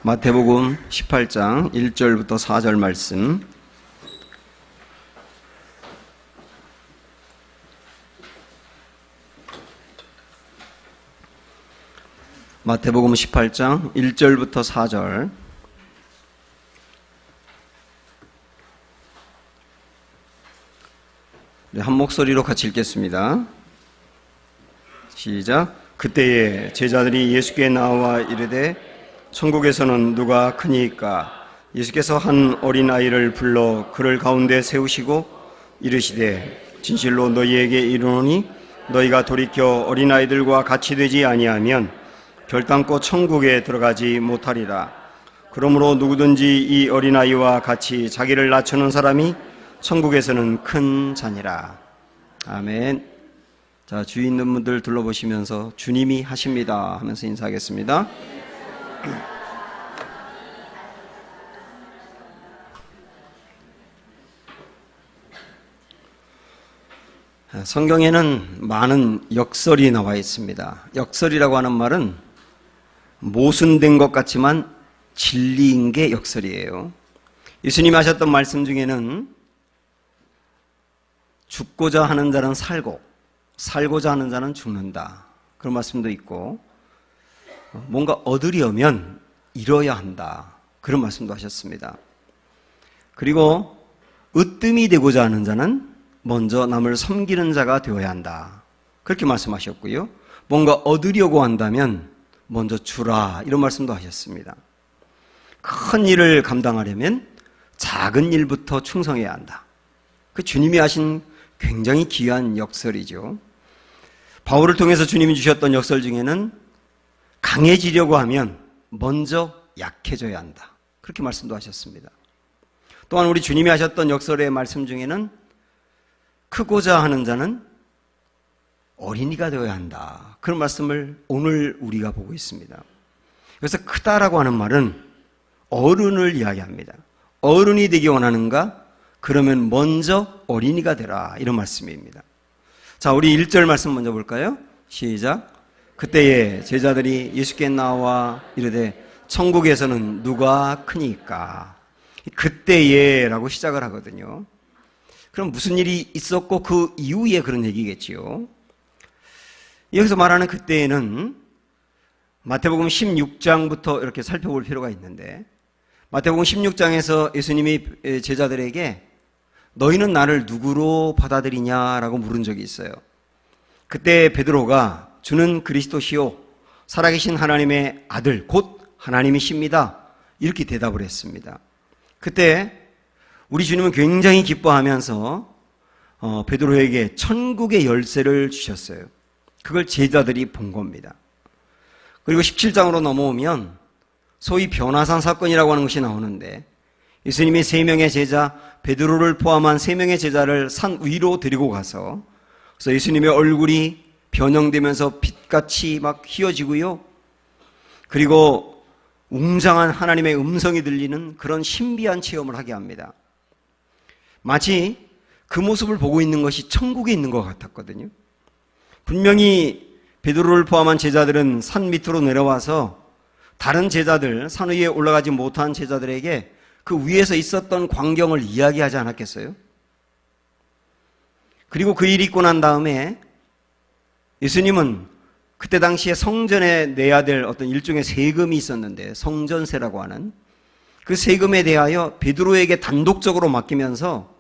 마태복음 18장 1절부터 4절 말씀. 마태복음 18장 1절부터 4절. 한 목소리로 같이 읽겠습니다. 시작. 그때에 제자들이 예수께 나와 이르되 천국에서는 누가 크니까? 예수께서 한 어린아이를 불러 그를 가운데 세우시고 이르시되 진실로 너희에게 이르노니 너희가 돌이켜 어린아이들과 같이 되지 아니하면 결단코 천국에 들어가지 못하리라. 그러므로 누구든지 이 어린아이와 같이 자기를 낮추는 사람이 천국에서는 큰 자니라. 아멘. 자, 주위 있는 분들 둘러보시면서 주님이 하십니다 하면서 인사하겠습니다. 성경에는 많은 역설이 나와 있습니다. 역설이라고 하는 말은 모순된 것 같지만 진리인 게 역설이에요. 예수님이 하셨던 말씀 중에는 죽고자 하는 자는 살고 살고자 하는 자는 죽는다, 그런 말씀도 있고, 뭔가 얻으려면 잃어야 한다, 그런 말씀도 하셨습니다. 그리고 으뜸이 되고자 하는 자는 먼저 남을 섬기는 자가 되어야 한다, 그렇게 말씀하셨고요. 뭔가 얻으려고 한다면 먼저 주라, 이런 말씀도 하셨습니다. 큰 일을 감당하려면 작은 일부터 충성해야 한다. 그 주님이 하신 굉장히 귀한 역설이죠. 바울을 통해서 주님이 주셨던 역설 중에는 강해지려고 하면 먼저 약해져야 한다, 그렇게 말씀도 하셨습니다. 또한 우리 주님이 하셨던 역설의 말씀 중에는 크고자 하는 자는 어린이가 되어야 한다, 그런 말씀을 오늘 우리가 보고 있습니다. 그래서 크다라고 하는 말은 어른을 이야기합니다. 어른이 되기 원하는가? 그러면 먼저 어린이가 되라, 이런 말씀입니다. 자, 우리 1절 말씀 먼저 볼까요? 시작. 그때에 제자들이 예수께 나와 이르되 천국에서는 누가 크니까? 그때에 라고 시작을 하거든요. 그럼 무슨 일이 있었고 그 이후에 그런 얘기겠지요. 여기서 말하는 그때에는 마태복음 16장부터 이렇게 살펴볼 필요가 있는데, 마태복음 16장에서 예수님이 제자들에게 너희는 나를 누구로 받아들이냐라고 물은 적이 있어요. 그때 베드로가 주는 그리스도시요 살아계신 하나님의 아들 곧 하나님이십니다, 이렇게 대답을 했습니다. 그때 우리 주님은 굉장히 기뻐하면서 베드로에게 천국의 열쇠를 주셨어요. 그걸 제자들이 본 겁니다. 그리고 17장으로 넘어오면 소위 변화산 사건이라고 하는 것이 나오는데, 예수님이 3명의 제자, 베드로를 포함한 3명의 제자를 산 위로 데리고 가서, 그래서 예수님의 얼굴이 변형되면서 빛같이 막 휘어지고요, 그리고 웅장한 하나님의 음성이 들리는 그런 신비한 체험을 하게 합니다. 마치 그 모습을 보고 있는 것이 천국에 있는 것 같았거든요. 분명히 베드로를 포함한 제자들은 산 밑으로 내려와서 다른 제자들, 산 위에 올라가지 못한 제자들에게 그 위에서 있었던 광경을 이야기하지 않았겠어요? 그리고 그 일이 있고 난 다음에 예수님은 그때 당시에 성전에 내야 될 어떤 일종의 세금이 있었는데, 성전세라고 하는 그 세금에 대하여 베드로에게 단독적으로 맡기면서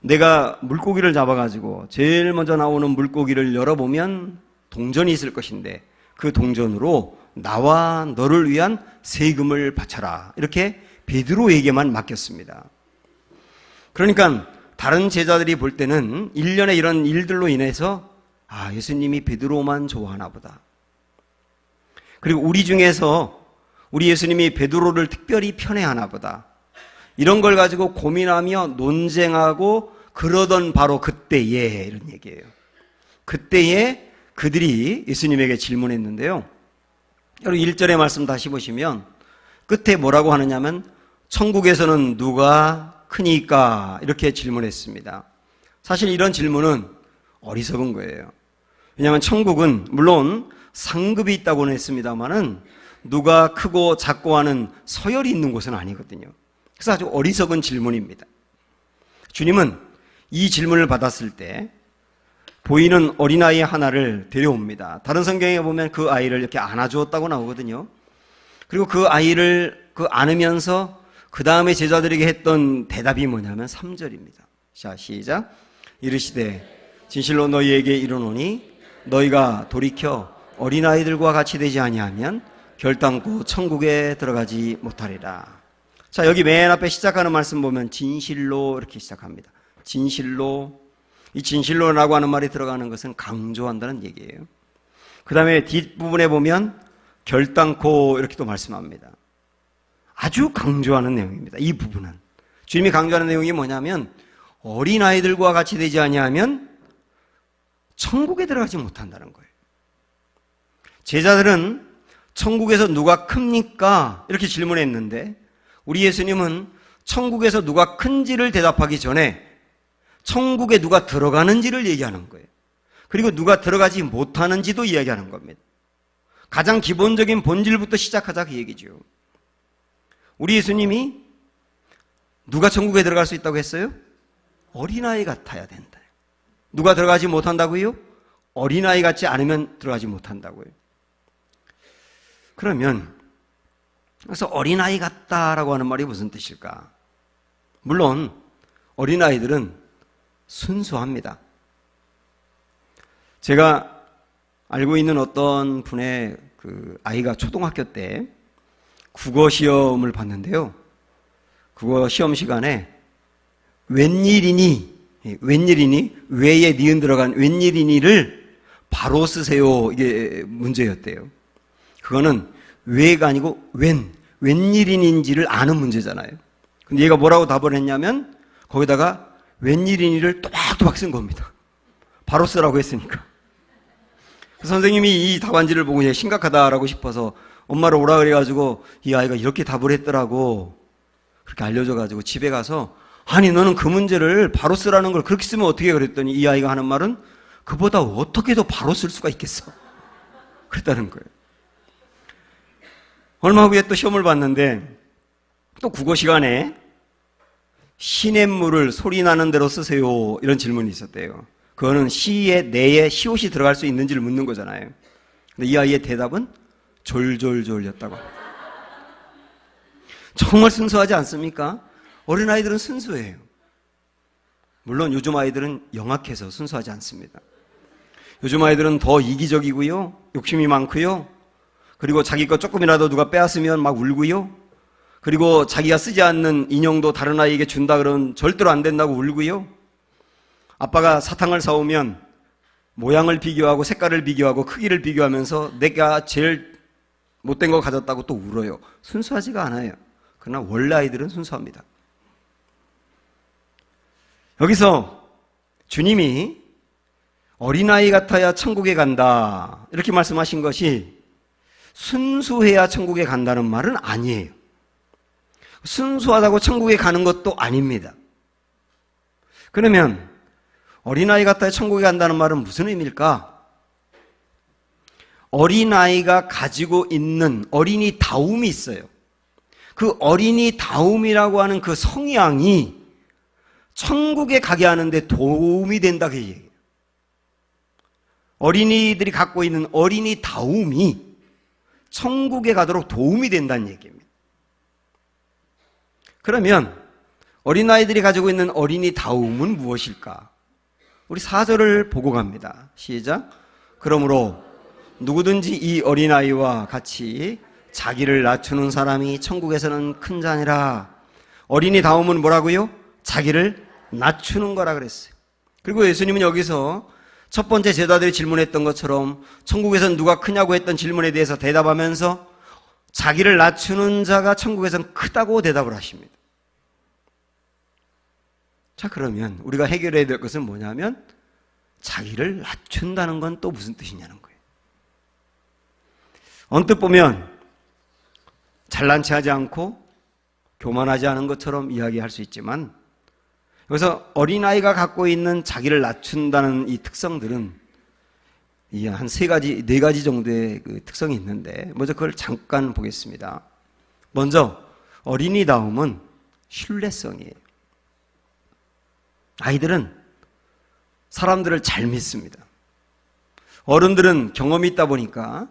내가 물고기를 잡아가지고 제일 먼저 나오는 물고기를 열어보면 동전이 있을 것인데 그 동전으로 나와 너를 위한 세금을 바쳐라, 이렇게 베드로에게만 맡겼습니다. 그러니까 다른 제자들이 볼 때는 일련의 이런 일들로 인해서 예수님이 베드로만 좋아하나 보다, 그리고 우리 중에서 우리 예수님이 베드로를 특별히 편애하나 보다, 이런 걸 가지고 고민하며 논쟁하고 그러던 바로 그때에, 이런 얘기예요. 그때에 그들이 예수님에게 질문했는데요, 여러분 1절의 말씀 다시 보시면 끝에 뭐라고 하느냐면 천국에서는 누가 크니까, 이렇게 질문했습니다. 사실 이런 질문은 어리석은 거예요. 왜냐하면 천국은 물론 상급이 있다고는 했습니다만은 누가 크고 작고 하는 서열이 있는 곳은 아니거든요. 그래서 아주 어리석은 질문입니다. 주님은 이 질문을 받았을 때 보이는 어린아이 하나를 데려옵니다. 다른 성경에 보면 그 아이를 이렇게 안아주었다고 나오거든요. 그리고 그 아이를 안으면서 그 다음에 제자들에게 했던 대답이 뭐냐면 3절입니다. 자, 시작. 이르시되 진실로 너희에게 이르노니 너희가 돌이켜 어린아이들과 같이 되지 아니하면 결단코 천국에 들어가지 못하리라. 자, 여기 맨 앞에 시작하는 말씀 보면 진실로 이렇게 시작합니다. 진실로. 이 진실로라고 하는 말이 들어가는 것은 강조한다는 얘기예요. 그 다음에 뒷부분에 보면 결단코 이렇게 또 말씀합니다. 아주 강조하는 내용입니다. 이 부분은 주님이 강조하는 내용이 뭐냐면 어린아이들과 같이 되지 아니하면 천국에 들어가지 못한다는 거예요. 제자들은 천국에서 누가 큽니까? 이렇게 질문했는데 우리 예수님은 천국에서 누가 큰지를 대답하기 전에 천국에 누가 들어가는지를 얘기하는 거예요. 그리고 누가 들어가지 못하는지도 이야기하는 겁니다. 가장 기본적인 본질부터 시작하자 그 얘기죠. 우리 예수님이 누가 천국에 들어갈 수 있다고 했어요? 어린아이 같아야 된다. 누가 들어가지 못한다고요? 어린아이 같지 않으면 들어가지 못한다고요. 그러면 그래서 어린아이 같다라고 하는 말이 무슨 뜻일까? 물론 어린아이들은 순수합니다. 제가 알고 있는 어떤 분의 그 아이가 초등학교 때 국어 시험을 봤는데요. 국어 시험 시간에 웬일이니 왜에 니은 들어간 웬일이니를 바로 쓰세요. 이게 문제였대요. 그거는 왜가 아니고 웬일인인지를 아는 문제잖아요. 근데 얘가 뭐라고 답을 했냐면 거기다가 웬일이니를 또박또박 쓴 겁니다. 바로 쓰라고 했으니까. 선생님이 이 답안지를 보고 심각하다라고 싶어서 엄마를 오라 그래가지고 이 아이가 이렇게 답을 했더라고. 그렇게 알려줘가지고 집에 가서 아니 너는 그 문제를 바로 쓰라는 걸 그렇게 쓰면 어떻게 해? 그랬더니 이 아이가 하는 말은 그보다 어떻게 더 바로 쓸 수가 있겠어? 그랬다는 거예요. 얼마 후에 또 시험을 봤는데 또 국어 시간에 시냇물을 소리 나는 대로 쓰세요. 이런 질문이 있었대요. 그거는 시의 내에 시옷이 들어갈 수 있는지를 묻는 거잖아요. 근데 이 아이의 대답은 졸졸졸이었다고. 정말 순수하지 않습니까? 어린아이들은 순수해요. 물론 요즘 아이들은 영악해서 순수하지 않습니다. 요즘 아이들은 더 이기적이고요. 욕심이 많고요. 그리고 자기 거 조금이라도 누가 빼앗으면 막 울고요. 그리고 자기가 쓰지 않는 인형도 다른 아이에게 준다 그러면 절대로 안 된다고 울고요. 아빠가 사탕을 사오면 모양을 비교하고 색깔을 비교하고 크기를 비교하면서 내가 제일 못된 거 가졌다고 또 울어요. 순수하지가 않아요. 그러나 원래 아이들은 순수합니다. 여기서 주님이 어린아이 같아야 천국에 간다 이렇게 말씀하신 것이 순수해야 천국에 간다는 말은 아니에요. 순수하다고 천국에 가는 것도 아닙니다. 그러면 어린아이 같아야 천국에 간다는 말은 무슨 의미일까? 어린아이가 가지고 있는 어린이다움이 있어요. 그 어린이다움이라고 하는 그 성향이 천국에 가게 하는데 도움이 된다 그 얘기예요. 어린이들이 갖고 있는 어린이다움이 천국에 가도록 도움이 된다는 얘기입니다. 그러면 어린아이들이 가지고 있는 어린이다움은 무엇일까? 우리 4절을 보고 갑니다. 시작. 그러므로 누구든지 이 어린아이와 같이 자기를 낮추는 사람이 천국에서는 큰 자니라. 어린이다움은 뭐라고요? 자기를 낮추는 거라 그랬어요. 그리고 예수님은 여기서 첫 번째 제자들이 질문했던 것처럼 천국에서는 누가 크냐고 했던 질문에 대해서 대답하면서 자기를 낮추는 자가 천국에서는 크다고 대답을 하십니다. 자, 그러면 우리가 해결해야 될 것은 뭐냐면 자기를 낮춘다는 건 또 무슨 뜻이냐는 거예요. 언뜻 보면 잘난 체하지 않고 교만하지 않은 것처럼 이야기할 수 있지만 여기서 어린아이가 갖고 있는 자기를 낮춘다는 이 특성들은 이 한 세 가지, 네 가지 정도의 그 특성이 있는데 먼저 그걸 잠깐 보겠습니다. 먼저 어린이다움은 신뢰성이에요. 아이들은 사람들을 잘 믿습니다. 어른들은 경험이 있다 보니까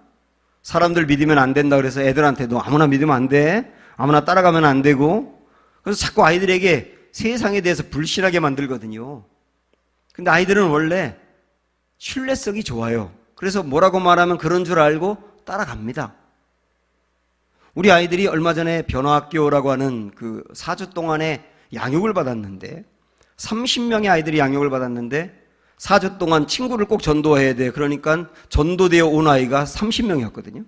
사람들 믿으면 안 된다 그래서 애들한테도 아무나 믿으면 안 돼, 아무나 따라가면 안 되고, 그래서 자꾸 아이들에게 세상에 대해서 불신하게 만들거든요. 근데 아이들은 원래 신뢰성이 좋아요. 그래서 뭐라고 말하면 그런 줄 알고 따라갑니다. 우리 아이들이 얼마 전에 변화학교라고 하는 그 4주 동안의 양육을 받았는데 30명의 아이들이 양육을 받았는데 4주 동안 친구를 꼭 전도해야 돼. 그러니까 전도되어 온 아이가 30명이었거든요.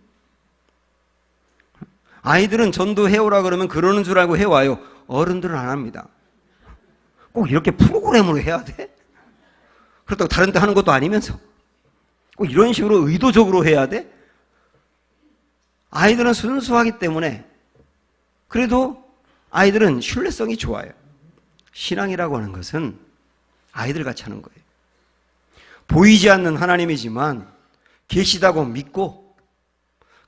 아이들은 전도해오라 그러면 그러는 줄 알고 해와요. 어른들은 안 합니다. 꼭 이렇게 프로그램으로 해야 돼? 그렇다고 다른 데 하는 것도 아니면서 꼭 이런 식으로 의도적으로 해야 돼? 아이들은 순수하기 때문에 그래도 아이들은 신뢰성이 좋아요. 신앙이라고 하는 것은 아이들 같이 하는 거예요. 보이지 않는 하나님이지만 계시다고 믿고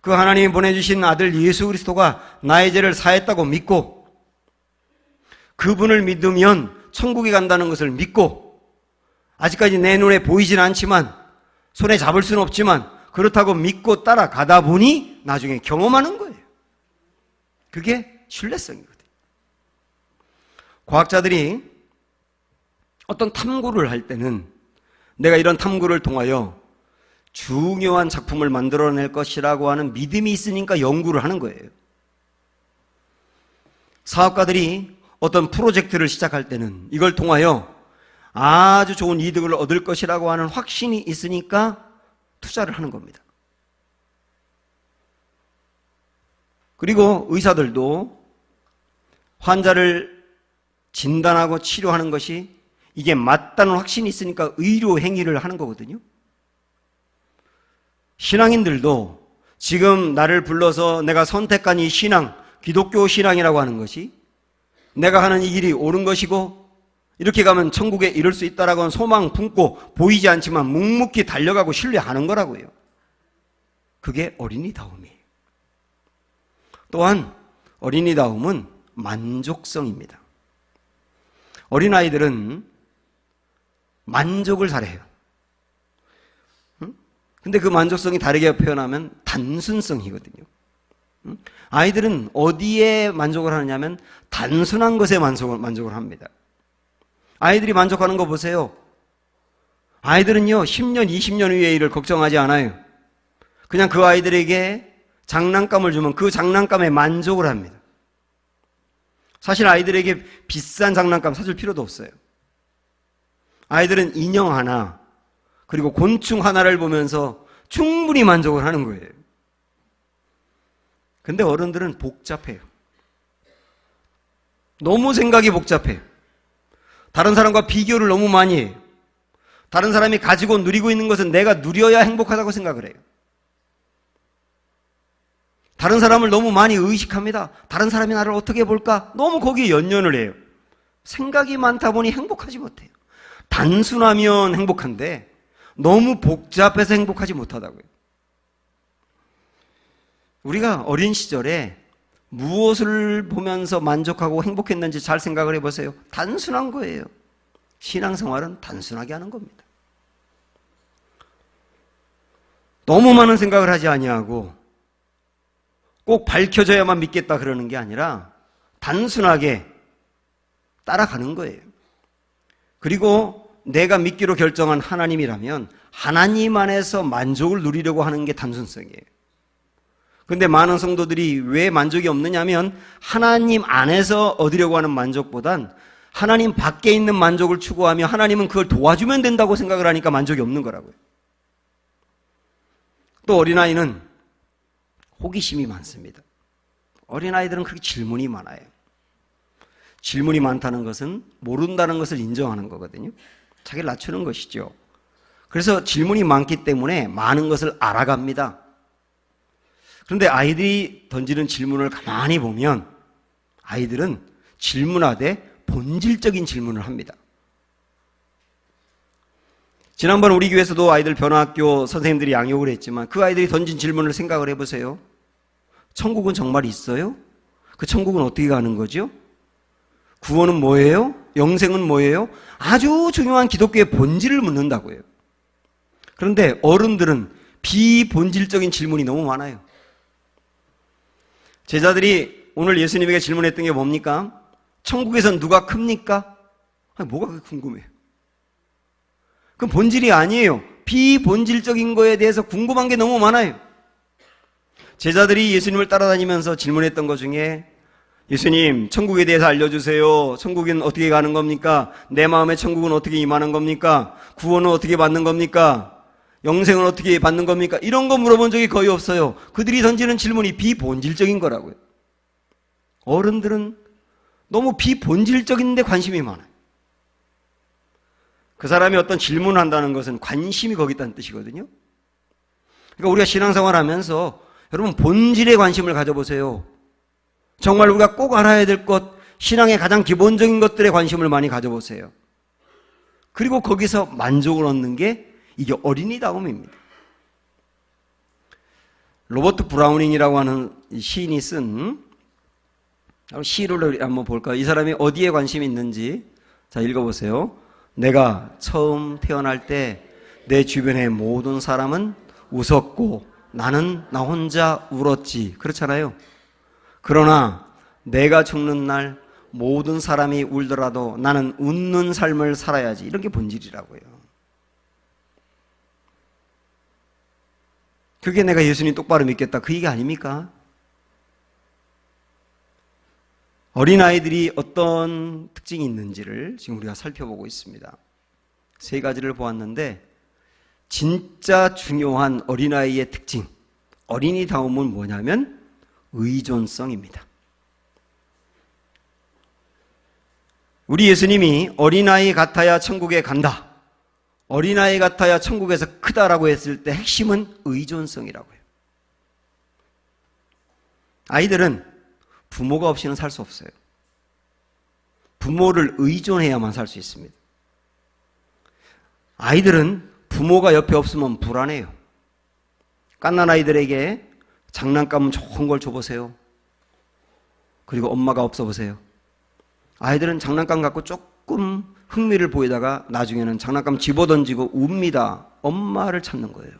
그 하나님이 보내주신 아들 예수 그리스도가 나의 죄를 사했다고 믿고 그분을 믿으면 천국에 간다는 것을 믿고 아직까지 내 눈에 보이진 않지만 손에 잡을 수는 없지만 그렇다고 믿고 따라가다 보니 나중에 경험하는 거예요. 그게 신뢰성이거든요. 과학자들이 어떤 탐구를 할 때는 내가 이런 탐구를 통하여 중요한 작품을 만들어낼 것이라고 하는 믿음이 있으니까 연구를 하는 거예요. 사업가들이 어떤 프로젝트를 시작할 때는 이걸 통하여 아주 좋은 이득을 얻을 것이라고 하는 확신이 있으니까 투자를 하는 겁니다. 그리고 의사들도 환자를 진단하고 치료하는 것이 이게 맞다는 확신이 있으니까 의료 행위를 하는 거거든요. 신앙인들도 지금 나를 불러서 내가 선택한 이 신앙, 기독교 신앙이라고 하는 것이 내가 하는 이 길이 옳은 것이고 이렇게 가면 천국에 이를 수 있다라고 하는 소망 품고 보이지 않지만 묵묵히 달려가고 신뢰하는 거라고요. 그게 어린이다움이에요. 또한 어린이다움은 만족성입니다. 어린아이들은 만족을 잘해요. 근데 그 만족성이 다르게 표현하면 단순성이거든요. 아이들은 어디에 만족을 하느냐면 단순한 것에 만족을 합니다. 아이들이 만족하는 거 보세요. 아이들은요 10년, 20년 후의 일을 걱정하지 않아요. 그냥 그 아이들에게 장난감을 주면 그 장난감에 만족을 합니다. 사실 아이들에게 비싼 장난감 사줄 필요도 없어요. 아이들은 인형 하나 그리고 곤충 하나를 보면서 충분히 만족을 하는 거예요. 근데 어른들은 복잡해요. 너무 생각이 복잡해요. 다른 사람과 비교를 너무 많이 해요. 다른 사람이 가지고 누리고 있는 것은 내가 누려야 행복하다고 생각을 해요. 다른 사람을 너무 많이 의식합니다. 다른 사람이 나를 어떻게 볼까? 너무 거기에 연연을 해요. 생각이 많다 보니 행복하지 못해요. 단순하면 행복한데 너무 복잡해서 행복하지 못하다고요. 우리가 어린 시절에 무엇을 보면서 만족하고 행복했는지 잘 생각을 해보세요. 단순한 거예요. 신앙생활은 단순하게 하는 겁니다. 너무 많은 생각을 하지 아니하고 꼭 밝혀져야만 믿겠다 그러는 게 아니라 단순하게 따라가는 거예요. 그리고 내가 믿기로 결정한 하나님이라면 하나님 안에서 만족을 누리려고 하는 게 단순성이에요. 근데 많은 성도들이 왜 만족이 없느냐면 하나님 안에서 얻으려고 하는 만족보단 하나님 밖에 있는 만족을 추구하며 하나님은 그걸 도와주면 된다고 생각을 하니까 만족이 없는 거라고요. 또 어린아이는 호기심이 많습니다. 어린아이들은 그렇게 질문이 많아요. 질문이 많다는 것은 모른다는 것을 인정하는 거거든요. 자기를 낮추는 것이죠. 그래서 질문이 많기 때문에 많은 것을 알아갑니다. 그런데 아이들이 던지는 질문을 가만히 보면 아이들은 질문하되 본질적인 질문을 합니다. 지난번 우리 교회에서도 아이들 변화학교 선생님들이 양육을 했지만 그 아이들이 던진 질문을 생각을 해보세요. 천국은 정말 있어요? 그 천국은 어떻게 가는 거죠? 구원은 뭐예요? 영생은 뭐예요? 아주 중요한 기독교의 본질을 묻는다고요. 그런데 어른들은 비본질적인 질문이 너무 많아요. 제자들이 오늘 예수님에게 질문했던 게 뭡니까? 천국에선 누가 큽니까? 아니, 뭐가 그렇게 궁금해요? 그건 본질이 아니에요. 비본질적인 거에 대해서 궁금한 게 너무 많아요. 제자들이 예수님을 따라다니면서 질문했던 것 중에 예수님, 천국에 대해서 알려주세요. 천국은 어떻게 가는 겁니까? 내 마음의 천국은 어떻게 임하는 겁니까? 구원은 어떻게 받는 겁니까? 영생은 어떻게 받는 겁니까? 이런 거 물어본 적이 거의 없어요. 그들이 던지는 질문이 비본질적인 거라고요. 어른들은 너무 비본질적인데 관심이 많아요. 그 사람이 어떤 질문을 한다는 것은 관심이 거기 있다는 뜻이거든요. 그러니까 우리가 신앙생활 하면서 여러분 본질에 관심을 가져보세요. 정말 우리가 꼭 알아야 될 것, 신앙의 가장 기본적인 것들에 관심을 많이 가져보세요. 그리고 거기서 만족을 얻는 게 이게 어린이다움입니다. 로버트 브라우닝이라고 하는 시인이 쓴 시를 한번 볼까요? 이 사람이 어디에 관심이 있는지 자 읽어보세요. 내가 처음 태어날 때 내 주변의 모든 사람은 웃었고 나는 나 혼자 울었지. 그렇잖아요. 그러나 내가 죽는 날 모든 사람이 울더라도 나는 웃는 삶을 살아야지. 이런 게 본질이라고요. 그게 내가 예수님 똑바로 믿겠다. 그 얘기 아닙니까? 어린아이들이 어떤 특징이 있는지를 지금 우리가 살펴보고 있습니다. 세 가지를 보았는데 진짜 중요한 어린아이의 특징, 어린이다움은 뭐냐면 의존성입니다. 우리 예수님이 어린아이 같아야 천국에 간다. 어린아이 같아야 천국에서 크다라고 했을 때 핵심은 의존성이라고요. 아이들은 부모가 없이는 살 수 없어요. 부모를 의존해야만 살 수 있습니다. 아이들은 부모가 옆에 없으면 불안해요. 갓난아이들에게 장난감 좋은 걸 줘보세요. 그리고 엄마가 없어 보세요. 아이들은 장난감 갖고 조금 흥미를 보이다가 나중에는 장난감 집어던지고 웁니다. 엄마를 찾는 거예요.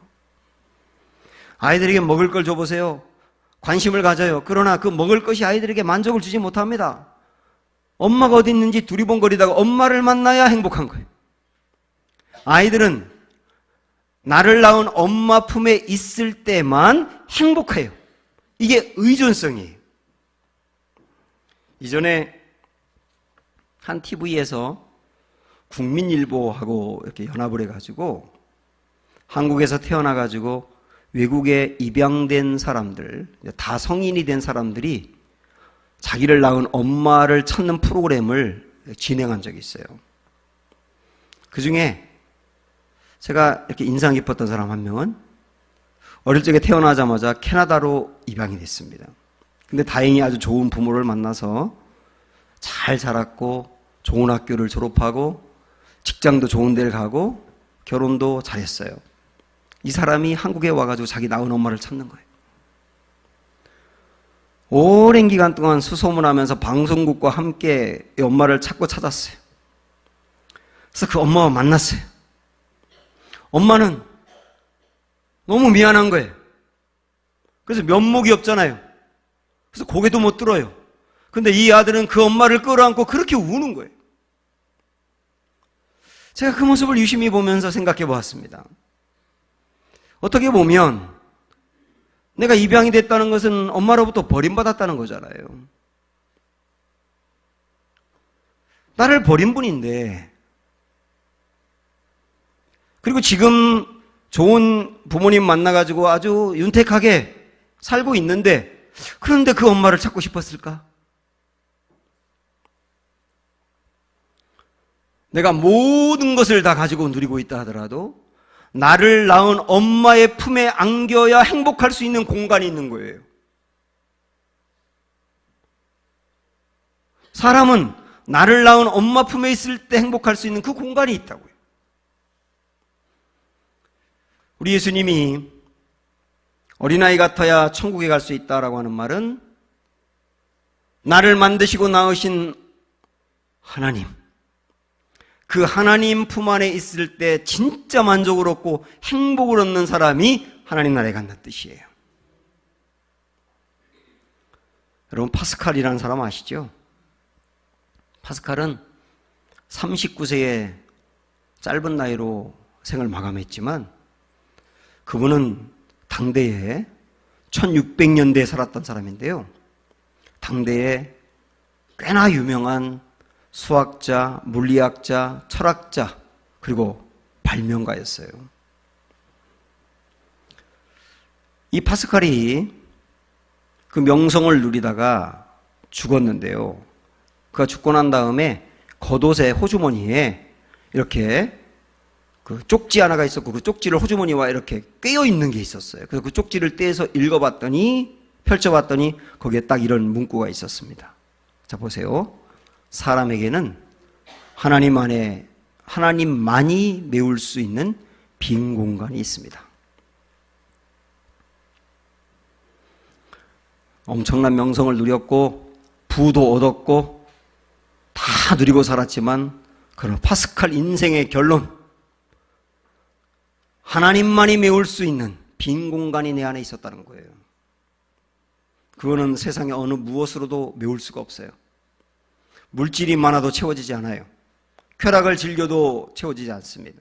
아이들에게 먹을 걸 줘보세요. 관심을 가져요. 그러나 그 먹을 것이 아이들에게 만족을 주지 못합니다. 엄마가 어디 있는지 두리번거리다가 엄마를 만나야 행복한 거예요. 아이들은 나를 낳은 엄마 품에 있을 때만 행복해요. 이게 의존성이에요. 이전에 한 TV에서 국민일보하고 이렇게 연합을 해가지고 한국에서 태어나가지고 외국에 입양된 사람들, 다 성인이 된 사람들이 자기를 낳은 엄마를 찾는 프로그램을 진행한 적이 있어요. 그 중에 제가 이렇게 인상 깊었던 사람 한 명은 어릴 적에 태어나자마자 캐나다로 입양이 됐습니다. 근데 다행히 아주 좋은 부모를 만나서 잘 자랐고 좋은 학교를 졸업하고 직장도 좋은 데를 가고 결혼도 잘했어요. 이 사람이 한국에 와가지고 자기 낳은 엄마를 찾는 거예요. 오랜 기간 동안 수소문하면서 방송국과 함께 이 엄마를 찾았어요. 그래서 그 엄마와 만났어요. 엄마는 너무 미안한 거예요. 그래서 면목이 없잖아요. 그래서 고개도 못 들어요. 근데 이 아들은 그 엄마를 끌어안고 그렇게 우는 거예요. 제가 그 모습을 유심히 보면서 생각해 보았습니다. 어떻게 보면 내가 입양이 됐다는 것은 엄마로부터 버림받았다는 거잖아요. 나를 버린 분인데, 그리고 지금 좋은 부모님 만나가지고 아주 윤택하게 살고 있는데, 그런데 그 엄마를 찾고 싶었을까? 내가 모든 것을 다 가지고 누리고 있다 하더라도 나를 낳은 엄마의 품에 안겨야 행복할 수 있는 공간이 있는 거예요. 사람은 나를 낳은 엄마 품에 있을 때 행복할 수 있는 그 공간이 있다고요. 우리 예수님이 어린아이 같아야 천국에 갈 수 있다라고 하는 말은 나를 만드시고 낳으신 하나님, 그 하나님 품 안에 있을 때 진짜 만족을 얻고 행복을 얻는 사람이 하나님 나라에 간다는 뜻이에요. 여러분, 파스칼이라는 사람 아시죠? 파스칼은 39세의 짧은 나이로 생을 마감했지만 그분은 당대에 1600년대에 살았던 사람인데요. 당대에 꽤나 유명한 수학자, 물리학자, 철학자, 그리고 발명가였어요. 이 파스칼이 그 명성을 누리다가 죽었는데요. 그가 죽고 난 다음에 겉옷의 호주머니에 이렇게 그 쪽지 하나가 있었고 그 쪽지를 호주머니와 이렇게 꿰어 있는 게 있었어요. 그래서 그 쪽지를 떼서 읽어봤더니, 펼쳐봤더니 거기에 딱 이런 문구가 있었습니다. 자, 보세요. 사람에게는 하나님만이 메울 수 있는 빈 공간이 있습니다. 엄청난 명성을 누렸고 부도 얻었고 다 누리고 살았지만 그런 파스칼 인생의 결론, 하나님만이 메울 수 있는 빈 공간이 내 안에 있었다는 거예요. 그거는 세상의 어느 무엇으로도 메울 수가 없어요. 물질이 많아도 채워지지 않아요. 쾌락을 즐겨도 채워지지 않습니다.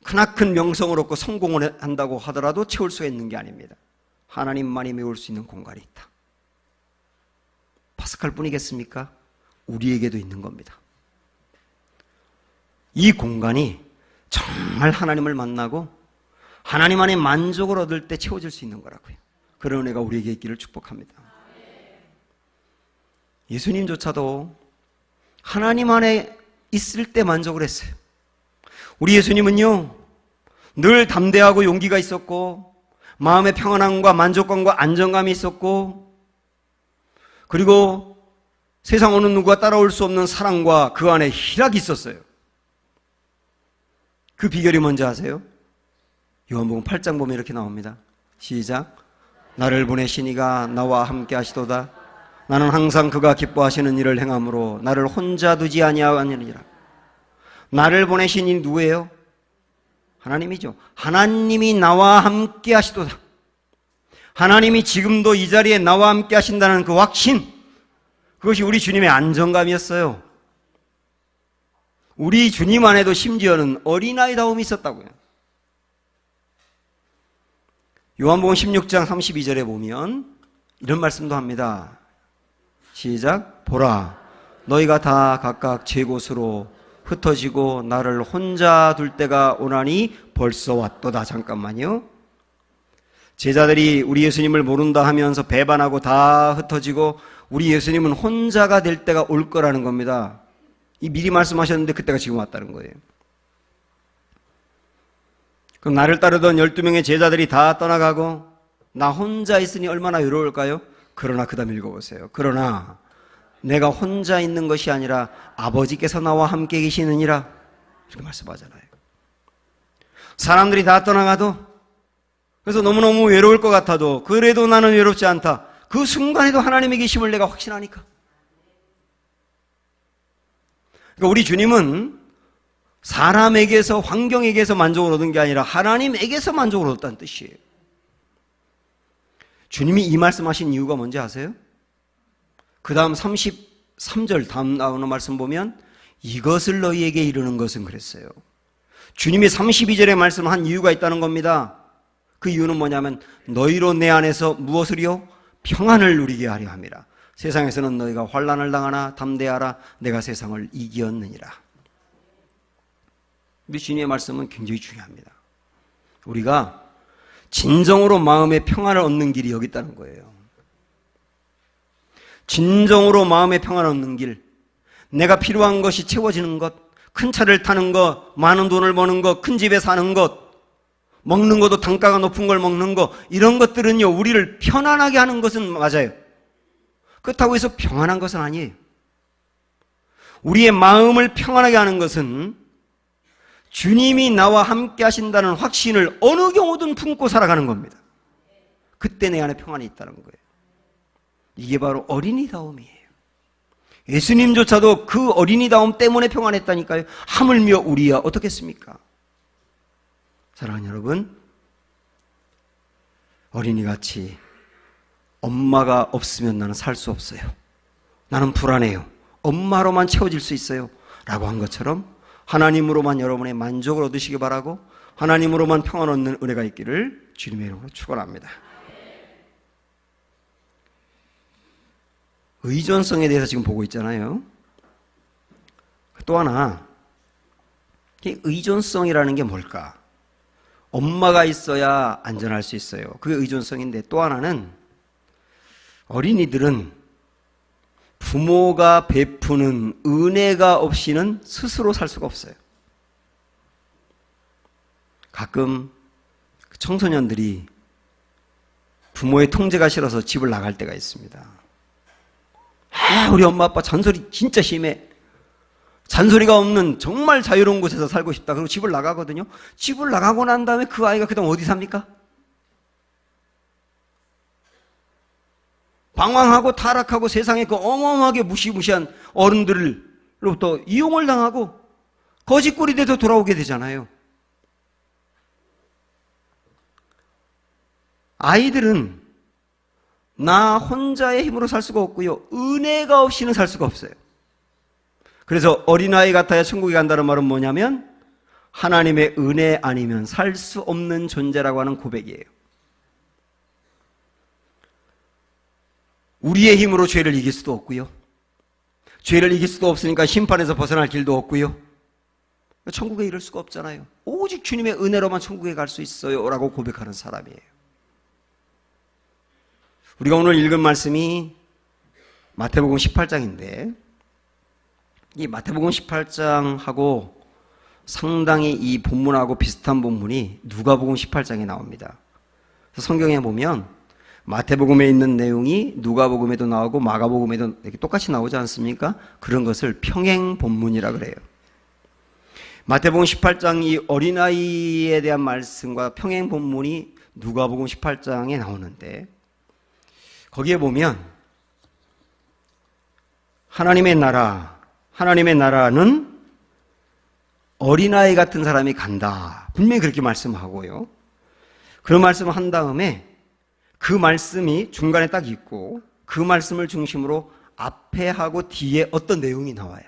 크나큰 명성을 얻고 성공을 한다고 하더라도 채울 수가 있는 게 아닙니다. 하나님만이 메울 수 있는 공간이 있다. 파스칼 뿐이겠습니까? 우리에게도 있는 겁니다. 이 공간이 정말 하나님을 만나고 하나님 안에 만족을 얻을 때 채워질 수 있는 거라고요. 그런 은혜가 우리에게 있기를 축복합니다. 예수님조차도 하나님 안에 있을 때 만족을 했어요. 우리 예수님은요, 늘 담대하고 용기가 있었고 마음의 평안함과 만족감과 안정감이 있었고, 그리고 세상 어느 누구가 따라올 수 없는 사랑과 그 안에 희락이 있었어요. 그 비결이 뭔지 아세요? 요한복음 8장 보면 이렇게 나옵니다. 시작. 나를 보내신 이가 나와 함께 하시도다. 나는 항상 그가 기뻐하시는 일을 행함으로 나를 혼자 두지 아니하느니라. 나를 보내신 이 누구예요? 하나님이죠. 하나님이 나와 함께 하시도다. 하나님이 지금도 이 자리에 나와 함께 하신다는 그 확신, 그것이 우리 주님의 안정감이었어요. 우리 주님 안에도 심지어는 어린아이다움이 있었다고요. 요한복음 16장 32절에 보면 이런 말씀도 합니다. 시작. 보라, 너희가 다 각각 제 곳으로 흩어지고 나를 혼자 둘 때가 오나니 벌써 왔도다. 잠깐만요. 제자들이 우리 예수님을 모른다 하면서 배반하고 다 흩어지고 우리 예수님은 혼자가 될 때가 올 거라는 겁니다. 이 미리 말씀하셨는데 그때가 지금 왔다는 거예요. 그럼 나를 따르던 12명의 제자들이 다 떠나가고 나 혼자 있으니 얼마나 외로울까요? 그러나 그 다음 읽어보세요. 그러나 내가 혼자 있는 것이 아니라 아버지께서 나와 함께 계시느니라. 이렇게 말씀하잖아요. 사람들이 다 떠나가도, 그래서 너무너무 외로울 것 같아도 그래도 나는 외롭지 않다. 그 순간에도 하나님의 계심을 내가 확신하니까. 그러니까 우리 주님은 사람에게서, 환경에게서 만족을 얻은 게 아니라 하나님에게서 만족을 얻었다는 뜻이에요. 주님이 이 말씀하신 이유가 뭔지 아세요? 그 다음 33절 다음 나오는 말씀 보면 이것을 너희에게 이르는 것은 그랬어요. 주님이 32절에 말씀한 이유가 있다는 겁니다. 그 이유는 뭐냐면 너희로 내 안에서 무엇을요? 평안을 누리게 하려 함이라. 세상에서는 너희가 환난을 당하나 담대하라. 내가 세상을 이기었느니라. 우리 주님의 말씀은 굉장히 중요합니다. 우리가 진정으로 마음의 평안을 얻는 길이 여기 있다는 거예요. 진정으로 마음의 평안을 얻는 길, 내가 필요한 것이 채워지는 것, 큰 차를 타는 것, 많은 돈을 버는 것, 큰 집에 사는 것, 먹는 것도 단가가 높은 걸 먹는 것, 이런 것들은요 우리를 편안하게 하는 것은 맞아요. 그렇다고 해서 평안한 것은 아니에요. 우리의 마음을 평안하게 하는 것은 주님이 나와 함께 하신다는 확신을 어느 경우든 품고 살아가는 겁니다. 그때 내 안에 평안이 있다는 거예요. 이게 바로 어린이다움이에요. 예수님조차도 그 어린이다움 때문에 평안했다니까요. 하물며 우리야 어떻겠습니까? 사랑하는 여러분, 어린이같이 엄마가 없으면 나는 살 수 없어요. 나는 불안해요. 엄마로만 채워질 수 있어요. 라고 한 것처럼 하나님으로만 여러분의 만족을 얻으시기 바라고 하나님으로만 평안 얻는 은혜가 있기를 주님의 이름으로 축원합니다. 의존성에 대해서 지금 보고 있잖아요. 또 하나, 이 의존성이라는 게 뭘까? 엄마가 있어야 안전할 수 있어요. 그게 의존성인데, 또 하나는 어린이들은 부모가 베푸는 은혜가 없이는 스스로 살 수가 없어요. 가끔 청소년들이 부모의 통제가 싫어서 집을 나갈 때가 있습니다. 우리 엄마 아빠 잔소리 진짜 심해. 잔소리가 없는 정말 자유로운 곳에서 살고 싶다. 그리고 집을 나가거든요. 집을 나가고 난 다음에 그 아이가 그다음 어디 삽니까? 방황하고 타락하고 세상에 그 어마어마하게 무시무시한 어른들로부터 이용을 당하고 거짓골이 돼서 돌아오게 되잖아요. 아이들은 나 혼자의 힘으로 살 수가 없고요. 은혜가 없이는 살 수가 없어요. 그래서 어린아이 같아야 천국에 간다는 말은 뭐냐면 하나님의 은혜 아니면 살 수 없는 존재라고 하는 고백이에요. 우리의 힘으로 죄를 이길 수도 없고요. 죄를 이길 수도 없으니까 심판에서 벗어날 길도 없고요. 천국에 이를 수가 없잖아요. 오직 주님의 은혜로만 천국에 갈 수 있어요 라고 고백하는 사람이에요. 우리가 오늘 읽은 말씀이 마태복음 18장인데 이 마태복음 18장하고 상당히 이 본문하고 비슷한 본문이 누가복음 18장에 나옵니다. 그래서 성경에 보면 마태복음에 있는 내용이 누가복음에도 나오고 마가복음에도 이렇게 똑같이 나오지 않습니까? 그런 것을 평행 본문이라 그래요. 마태복음 18장 이 어린아이에 대한 말씀과 평행 본문이 누가복음 18장에 나오는데 거기에 보면 하나님의 나라는 어린아이 같은 사람이 간다. 분명히 그렇게 말씀하고요. 그런 말씀을 한 다음에 그 말씀이 중간에 딱 있고 그 말씀을 중심으로 앞에 하고 뒤에 어떤 내용이 나와요.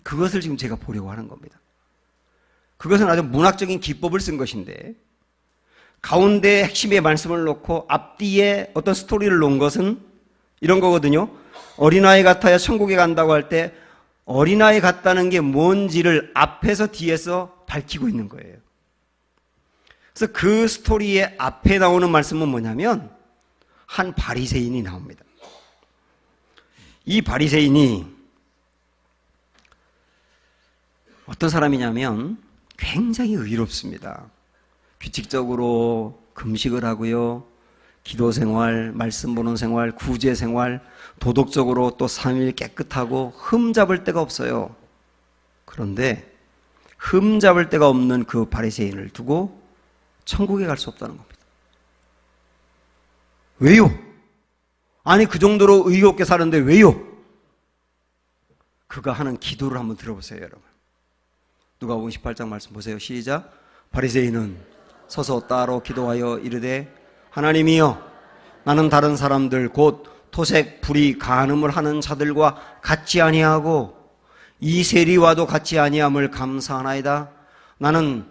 그것을 지금 제가 보려고 하는 겁니다. 그것은 아주 문학적인 기법을 쓴 것인데 가운데 핵심의 말씀을 놓고 앞뒤에 어떤 스토리를 놓은 것은 이런 거거든요. 어린아이 같아야 천국에 간다고 할 때 어린아이 같다는 게 뭔지를 앞에서 뒤에서 밝히고 있는 거예요. 그래서 그 스토리의 앞에 나오는 말씀은 뭐냐면 한 바리새인이 나옵니다. 이 바리새인이 어떤 사람이냐면 굉장히 의롭습니다. 규칙적으로 금식을 하고요. 기도 생활, 말씀 보는 생활, 구제 생활, 도덕적으로 또 3일 깨끗하고 흠 잡을 데가 없어요. 그런데 흠 잡을 데가 없는 그 바리새인을 두고 천국에 갈 수 없다는 겁니다. 왜요? 아니 그 정도로 의롭게 사는데 왜요? 그가 하는 기도를 한번 들어보세요, 여러분. 누가복음 18장 말씀 보세요. 시작. 바리새인은 서서 따로 기도하여 이르되 하나님이여 나는 다른 사람들 곧 토색, 불의, 간음을 하는 자들과 같지 아니하고 이 세리와도 같지 아니함을 감사하나이다. 나는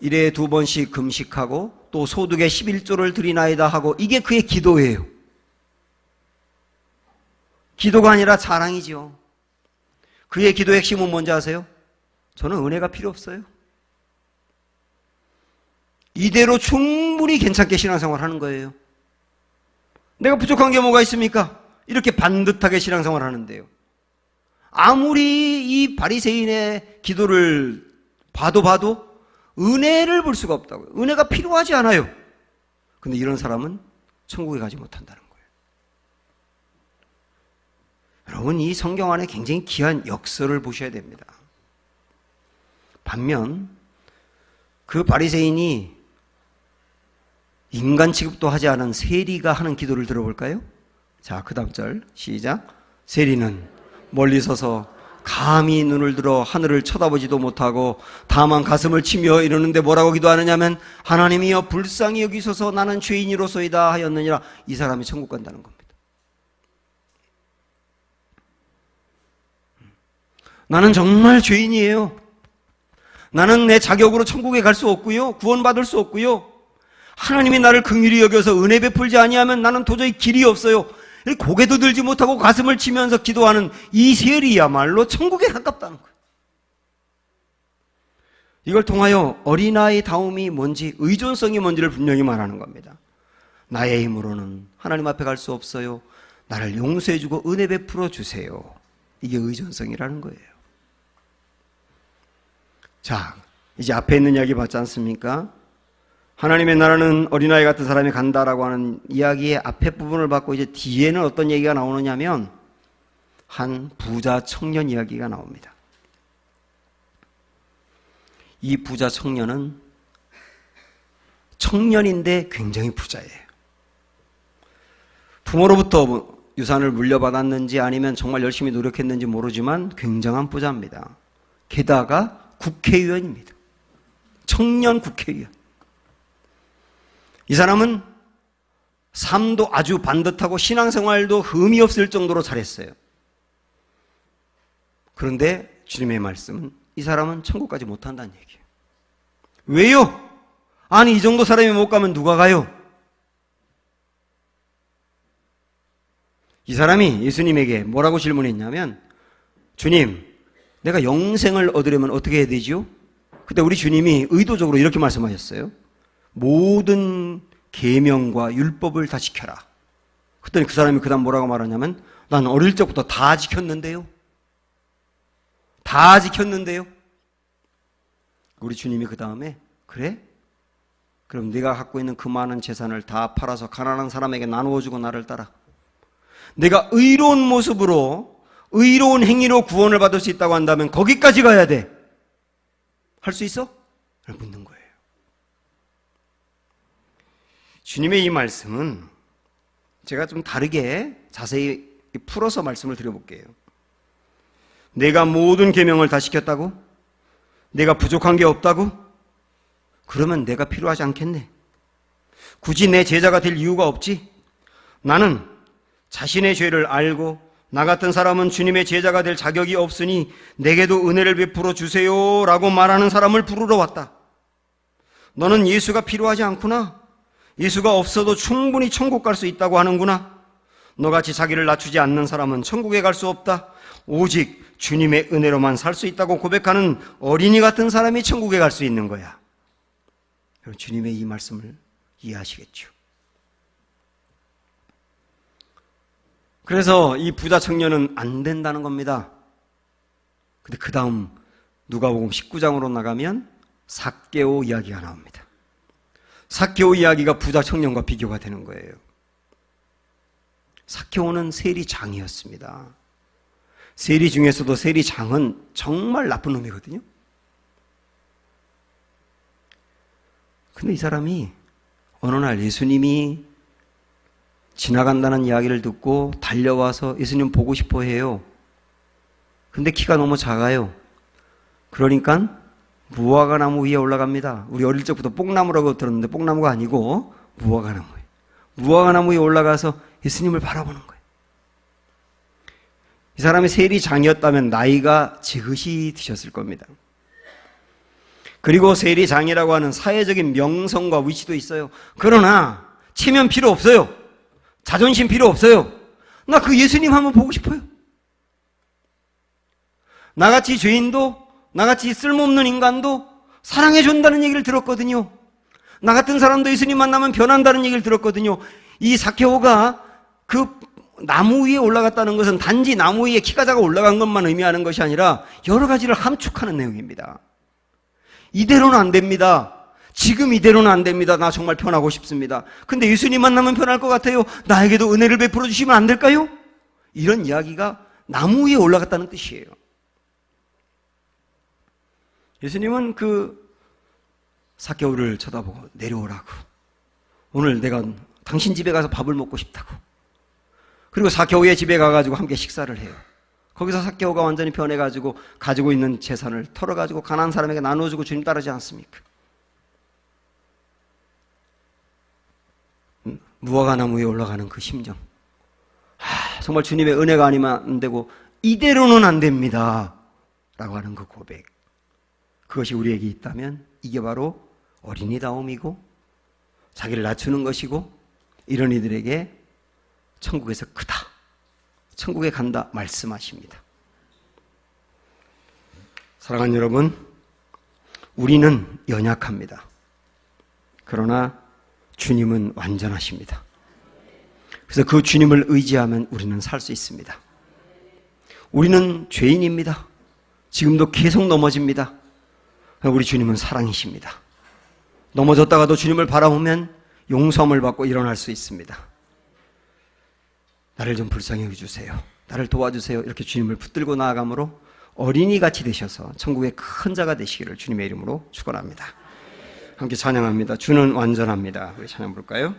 일에 2번씩 금식하고 또 소득의 11조를 드리나이다 하고 이게 그의 기도예요. 기도가 아니라 자랑이죠. 그의 기도의 핵심은 뭔지 아세요? 저는 은혜가 필요 없어요. 이대로 충분히 괜찮게 신앙생활 하는 거예요. 내가 부족한 게 뭐가 있습니까? 이렇게 반듯하게 신앙생활 하는데요. 아무리 이 바리새인의 기도를 봐도 은혜를 볼 수가 없다고요. 은혜가 필요하지 않아요. 근데 이런 사람은 천국에 가지 못한다는 거예요. 여러분, 이 성경 안에 굉장히 귀한 역설을 보셔야 됩니다. 반면 그 바리새인이 인간 취급도 하지 않은 세리가 하는 기도를 들어볼까요? 자, 그 다음 절 시작. 세리는 멀리 서서 감히 눈을 들어 하늘을 쳐다보지도 못하고 다만 가슴을 치며 이러는데 뭐라고 기도하느냐면 하나님이여 불쌍히 여기소서 나는 죄인이로소이다 하였느니라. 이 사람이 천국 간다는 겁니다. 나는 정말 죄인이에요. 나는 내 자격으로 천국에 갈 수 없고요. 구원받을 수 없고요. 하나님이 나를 긍휼히 여겨서 은혜 베풀지 아니하면 나는 도저히 길이 없어요. 고개도 들지 못하고 가슴을 치면서 기도하는 이 세리야말로 천국에 가깝다는 거예요. 이걸 통하여 어린아이 다움이 뭔지, 의존성이 뭔지를 분명히 말하는 겁니다. 나의 힘으로는 하나님 앞에 갈 수 없어요. 나를 용서해 주고 은혜 베풀어 주세요. 이게 의존성이라는 거예요. 자, 이제 앞에 있는 이야기 봤지 않습니까? 하나님의 나라는 어린아이 같은 사람이 간다라고 하는 이야기의 앞에 부분을 받고 이제 뒤에는 어떤 얘기가 나오느냐면 한 부자 청년 이야기가 나옵니다. 이 부자 청년은 청년인데 굉장히 부자예요. 부모로부터 유산을 물려받았는지 아니면 정말 열심히 노력했는지 모르지만 굉장한 부자입니다. 게다가 국회의원입니다. 청년 국회의원. 이 사람은 삶도 아주 반듯하고 신앙생활도 흠이 없을 정도로 잘했어요. 그런데 주님의 말씀은 이 사람은 천국 가지 못한다는 얘기예요. 왜요? 아니 이 정도 사람이 못 가면 누가 가요? 이 사람이 예수님에게 뭐라고 질문했냐면 주님, 내가 영생을 얻으려면 어떻게 해야 되지요? 그때 우리 주님이 의도적으로 이렇게 말씀하셨어요. 모든 계명과 율법을 다 지켜라. 그랬더니 그 사람이 그 다음 뭐라고 말하냐면 난 어릴 적부터 다 지켰는데요. 다 지켰는데요. 우리 주님이 그 다음에 그래? 그럼 네가 갖고 있는 그 많은 재산을 다 팔아서 가난한 사람에게 나누어주고 나를 따라. 내가 의로운 모습으로 의로운 행위로 구원을 받을 수 있다고 한다면 거기까지 가야 돼. 할 수 있어? 라고 묻는 거예요. 주님의 이 말씀은 제가 좀 다르게 자세히 풀어서 말씀을 드려볼게요. 내가 모든 계명을 다 지켰다고? 내가 부족한 게 없다고? 그러면 내가 필요하지 않겠네. 굳이 내 제자가 될 이유가 없지. 나는 자신의 죄를 알고 나 같은 사람은 주님의 제자가 될 자격이 없으니 내게도 은혜를 베풀어 주세요 라고 말하는 사람을 부르러 왔다. 너는 예수가 필요하지 않구나. 예수가 없어도 충분히 천국 갈 수 있다고 하는구나. 너같이 자기를 낮추지 않는 사람은 천국에 갈 수 없다. 오직 주님의 은혜로만 살 수 있다고 고백하는 어린이 같은 사람이 천국에 갈 수 있는 거야. 주님의 이 말씀을 이해하시겠죠. 그래서 이 부자 청년은 안 된다는 겁니다. 근데 그 다음 누가복음 19장으로 나가면 삭개오 이야기가 나옵니다. 삭개오 이야기가 부자 청년과 비교가 되는 거예요. 삭개오는 세리장이었습니다. 세리 중에서도 세리장은 정말 나쁜 놈이거든요. 근데 이 사람이 어느 날 예수님이 지나간다는 이야기를 듣고 달려와서 예수님 보고 싶어 해요. 근데 키가 너무 작아요. 그러니까 무화과 나무 위에 올라갑니다. 우리 어릴 적부터 뽕나무라고 들었는데 뽕나무가 아니고 무화과 나무예요. 무화과 나무 위에 올라가서 예수님을 바라보는 거예요. 이 사람이 세리장이었다면 나이가 지긋이 드셨을 겁니다. 그리고 세리장이라고 하는 사회적인 명성과 위치도 있어요. 그러나 체면 필요 없어요. 자존심 필요 없어요. 나 그 예수님 한번 보고 싶어요. 나같이 죄인도 나같이 쓸모없는 인간도 사랑해 준다는 얘기를 들었거든요. 나 같은 사람도 예수님 만나면 변한다는 얘기를 들었거든요. 이 삭개오가 그 나무 위에 올라갔다는 것은 단지 나무 위에 키가 작아 올라간 것만 의미하는 것이 아니라 여러 가지를 함축하는 내용입니다. 이대로는 안 됩니다. 지금 이대로는 안 됩니다. 나 정말 변하고 싶습니다. 근데 예수님 만나면 변할 것 같아요. 나에게도 은혜를 베풀어 주시면 안 될까요? 이런 이야기가 나무 위에 올라갔다는 뜻이에요. 예수님은 그 삭개오를 쳐다보고 내려오라고. 오늘 내가 당신 집에 가서 밥을 먹고 싶다고. 그리고 삭개오의 집에 가가지고 함께 식사를 해요. 거기서 삭개오가 완전히 변해가지고 가지고 있는 재산을 털어가지고 가난한 사람에게 나눠주고 주님 따르지 않습니까? 무화과 나무 위에 올라가는 그 심정. 정말 주님의 은혜가 아니면 안 되고 이대로는 안 됩니다 라고 하는 그 고백. 그것이 우리에게 있다면 이게 바로 어린이다움이고 자기를 낮추는 것이고 이런 이들에게 천국에서 크다, 천국에 간다 말씀하십니다. 사랑하는 여러분, 우리는 연약합니다. 그러나 주님은 완전하십니다. 그래서 그 주님을 의지하면 우리는 살 수 있습니다. 우리는 죄인입니다. 지금도 계속 넘어집니다. 우리 주님은 사랑이십니다. 넘어졌다가도 주님을 바라보면 용서함을 받고 일어날 수 있습니다. 나를 좀 불쌍히 여겨주세요. 나를 도와주세요. 이렇게 주님을 붙들고 나아감으로 어린이같이 되셔서 천국의 큰 자가 되시기를 주님의 이름으로 축원합니다. 함께 찬양합니다. 주는 완전합니다. 우리 찬양 부를까요?